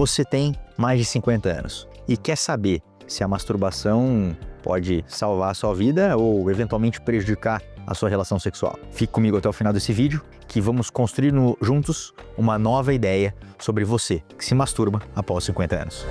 Você tem mais de 50 anos e quer saber se a masturbação pode salvar a sua vida ou eventualmente prejudicar a sua relação sexual. Fique comigo até o final desse vídeo, que vamos construir juntos uma nova ideia sobre você que se masturba após 50 anos.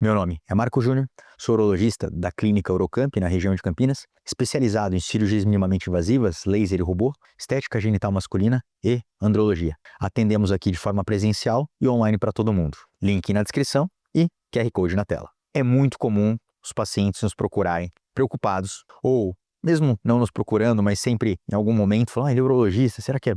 Meu nome é Marco Júnior, sou urologista da Clínica Urocamp, na região de Campinas, especializado em cirurgias minimamente invasivas, laser e robô, estética genital masculina e andrologia. Atendemos aqui de forma presencial e online para todo mundo. Link na descrição e QR Code na tela. É muito comum os pacientes nos procurarem preocupados ou mesmo não nos procurando, mas sempre em algum momento falam, ele é urologista, será que é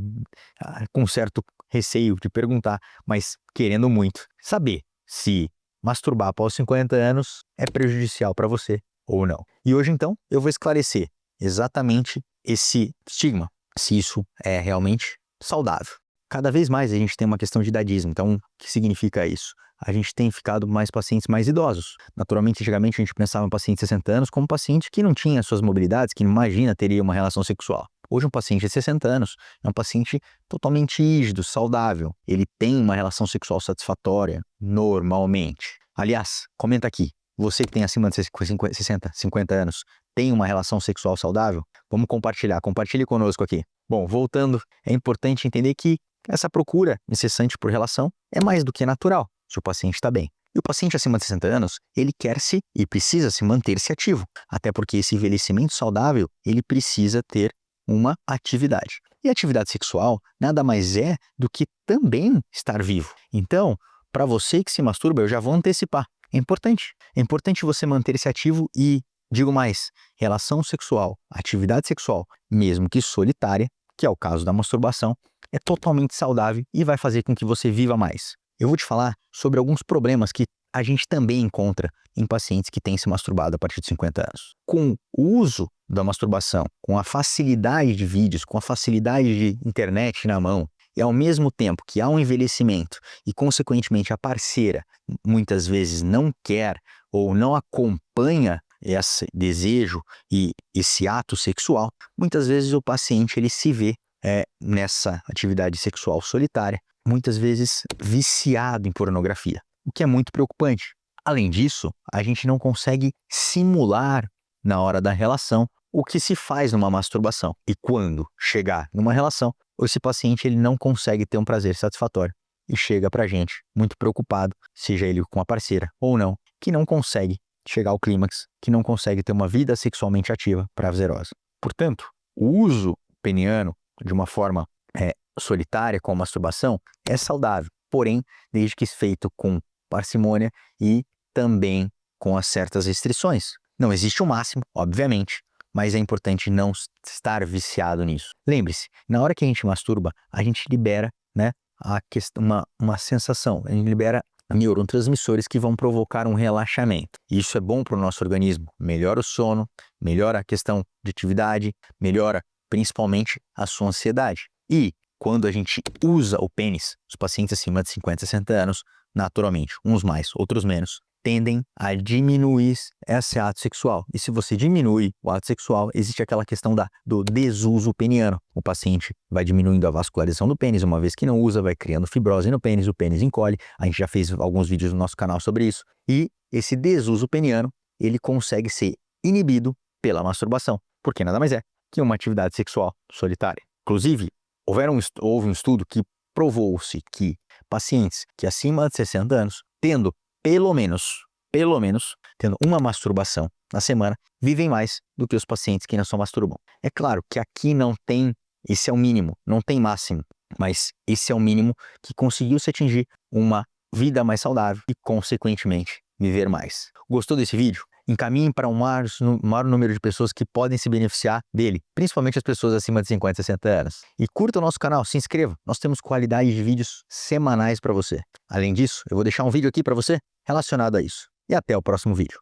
com certo receio de perguntar, mas querendo muito saber se masturbar após 50 anos é prejudicial para você ou não. E hoje, então, eu vou esclarecer exatamente esse estigma, se isso é realmente saudável. Cada vez mais a gente tem uma questão de idadismo, então o que significa isso? A gente tem ficado mais pacientes mais idosos. Naturalmente, antigamente a gente pensava em paciente de 60 anos como um paciente que não tinha suas mobilidades, que imagina teria uma relação sexual. Hoje um paciente de 60 anos é um paciente totalmente rígido, saudável. Ele tem uma relação sexual satisfatória, normalmente. Aliás, comenta aqui, você que tem acima de 60, 50 anos, tem uma relação sexual saudável? Vamos compartilhar, compartilhe conosco aqui. Bom, voltando, é importante entender que essa procura incessante por relação é mais do que natural, se o paciente está bem. E o paciente acima de 60 anos, ele quer-se e precisa se manter-se ativo, até porque esse envelhecimento saudável, ele precisa ter uma atividade. E a atividade sexual nada mais é do que também estar vivo. Então, para você que se masturba, eu já vou antecipar. É importante você manter-se ativo e, digo mais, relação sexual, atividade sexual, mesmo que solitária, que é o caso da masturbação, é totalmente saudável e vai fazer com que você viva mais. Eu vou te falar sobre alguns problemas que a gente também encontra em pacientes que têm se masturbado a partir de 50 anos. Com o uso da masturbação, com a facilidade de vídeos, com a facilidade de internet na mão, e ao mesmo tempo que há um envelhecimento e, consequentemente, a parceira muitas vezes não quer ou não acompanha esse desejo e esse ato sexual, muitas vezes o paciente ele se vê nessa atividade sexual solitária, muitas vezes viciado em pornografia, o que é muito preocupante. Além disso, a gente não consegue simular na hora da relação o que se faz numa masturbação. E quando chegar numa relação, esse paciente ele não consegue ter um prazer satisfatório e chega pra gente muito preocupado, seja ele com a parceira ou não, que não consegue chegar ao clímax, que não consegue ter uma vida sexualmente ativa, prazerosa. Portanto, o uso peniano de uma forma solitária com a masturbação é saudável, porém, desde que feito com parcimônia e também com as certas restrições. Não existe o máximo, obviamente, mas é importante não estar viciado nisso. Lembre-se, na hora que a gente masturba, a gente libera uma sensação, a gente libera neurotransmissores que vão provocar um relaxamento. Isso é bom para o nosso organismo, melhora o sono, melhora a questão de atividade, melhora principalmente a sua ansiedade. E quando a gente usa o pênis, os pacientes acima de 50, 60 anos, naturalmente, uns mais, outros menos, tendem a diminuir esse ato sexual. E se você diminui o ato sexual, existe aquela questão do desuso peniano. O paciente vai diminuindo a vascularização do pênis, uma vez que não usa, vai criando fibrose no pênis, o pênis encolhe. A gente já fez alguns vídeos no nosso canal sobre isso. E esse desuso peniano, ele consegue ser inibido pela masturbação, porque nada mais é que uma atividade sexual solitária. Inclusive, houve um estudo que provou-se que pacientes que acima de 60 anos, tendo pelo menos, tendo uma masturbação na semana, vivem mais do que os pacientes que não se masturbam. É claro que aqui não tem, esse é o mínimo, não tem máximo, mas esse é o mínimo que conseguiu se atingir uma vida mais saudável e, consequentemente, viver mais. Gostou desse vídeo? Encaminhe para um maior número de pessoas que podem se beneficiar dele, principalmente as pessoas acima de 50, 60 anos. E curta o nosso canal, se inscreva, nós temos qualidade de vídeos semanais para você. Além disso, eu vou deixar um vídeo aqui para você relacionado a isso. E até o próximo vídeo.